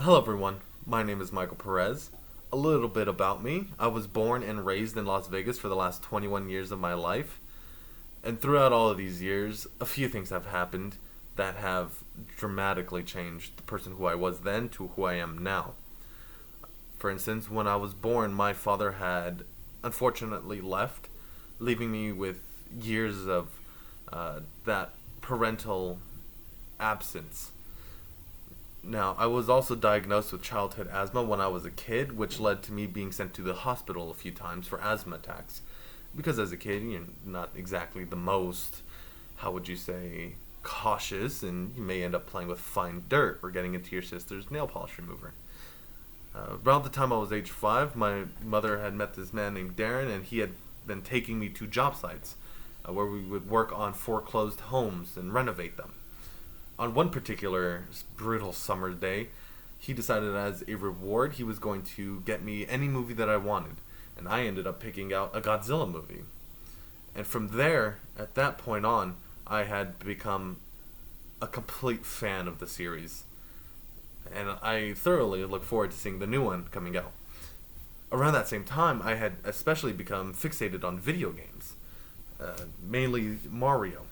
Hello, everyone. My name is Michael Perez. A little bit about me. I was born and raised in Las Vegas for the last 21 years of my life. And throughout all of these years, a few things have happened that have dramatically changed the person who I was then to who I am now. For instance, when I was born, my father had unfortunately left, leaving me with years of that parental absence. Now, I was also diagnosed with childhood asthma when I was a kid, which led to me being sent to the hospital a few times for asthma attacks. Because as a kid, you're not exactly the most, how would you say, cautious, and you may end up playing with fine dirt or getting into your sister's nail polish remover. Around the time I was age 5, my mother had met this man named Darren, and he had been taking me to job sites where we would work on foreclosed homes and renovate them. On one particular brutal summer day, he decided as a reward he was going to get me any movie that I wanted, and I ended up picking out a Godzilla movie. And from there, at that point on, I had become a complete fan of the series, and I thoroughly look forward to seeing the new one coming out. Around that same time, I had especially become fixated on video games, mainly Mario.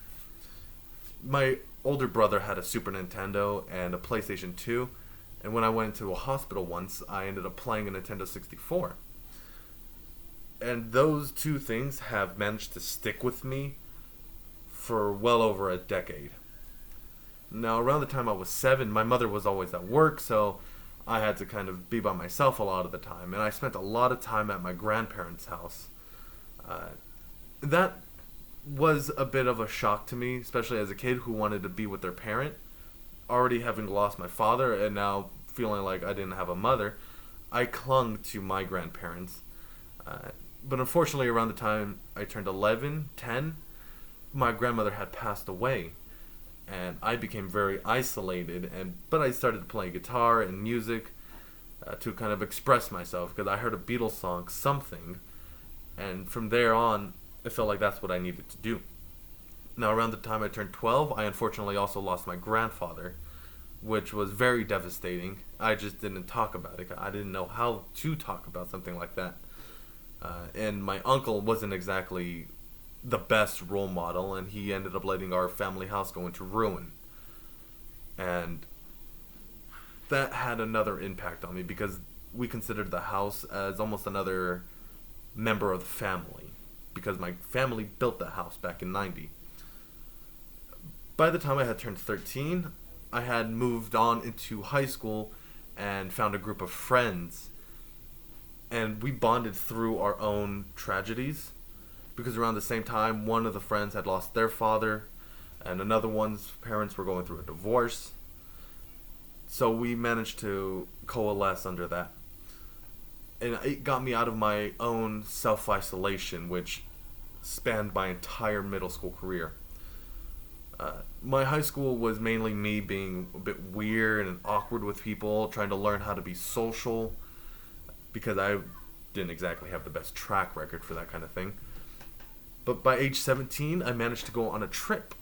My older brother had a Super Nintendo and a PlayStation 2, and when I went into a hospital once, I ended up playing a Nintendo 64. And those two things have managed to stick with me for well over a decade. Now, around the time I was 7, my mother was always at work, so I had to kind of be by myself a lot of the time, and I spent a lot of time at my grandparents' house. That was a bit of a shock to me, especially as a kid who wanted to be with their parent. Already having lost my father and now feeling like I didn't have a mother, I clung to my grandparents. But unfortunately, around the time I turned 11, 10, my grandmother had passed away. And I became very isolated, but I started playing guitar and music to kind of express myself because I heard a Beatles song, Something, and from there on, I felt like that's what I needed to do. Now, around the time I turned 12, I unfortunately also lost my grandfather, which was very devastating. I just didn't talk about it. I didn't know how to talk about something like that. And my uncle wasn't exactly the best role model, and he ended up letting our family house go into ruin. And that had another impact on me because we considered the house as almost another member of the family because my family built the house back in 90. By the time I had turned 13, I had moved on into high school and found a group of friends, and we bonded through our own tragedies because around the same time, one of the friends had lost their father, and another one's parents were going through a divorce. So we managed to coalesce under that. And it got me out of my own self-isolation, which spanned my entire middle school career. My high school was mainly me being a bit weird and awkward with people, trying to learn how to be social, because I didn't exactly have the best track record for that kind of thing. But by age 17, I managed to go on a trip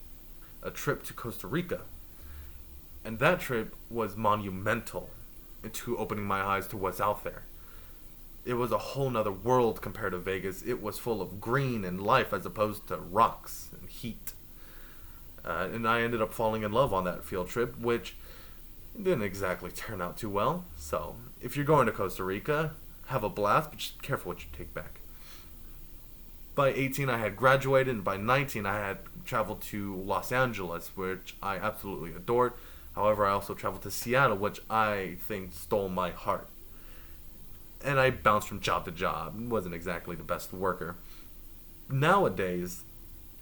to Costa Rica. And that trip was monumental into opening my eyes to what's out there. It was a whole nother world compared to Vegas. It was full of green and life as opposed to rocks and heat. And I ended up falling in love on that field trip, which didn't exactly turn out too well. So if you're going to Costa Rica, have a blast, but just be careful what you take back. By 18, I had graduated, and by 19, I had traveled to Los Angeles, which I absolutely adored. However, I also traveled to Seattle, which I think stole my heart. And I bounced from job to job. Wasn't exactly the best worker. Nowadays,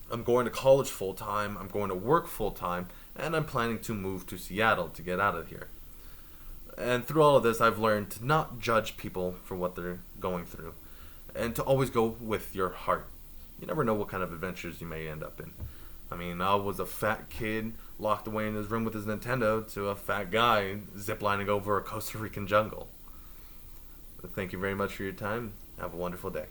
I'm going to college full-time, I'm going to work full-time, and I'm planning to move to Seattle to get out of here. And through all of this, I've learned to not judge people for what they're going through, and to always go with your heart. You never know what kind of adventures you may end up in. I mean, I was a fat kid locked away in his room with his Nintendo to a fat guy ziplining over a Costa Rican jungle. Thank you very much for your time. Have a wonderful day.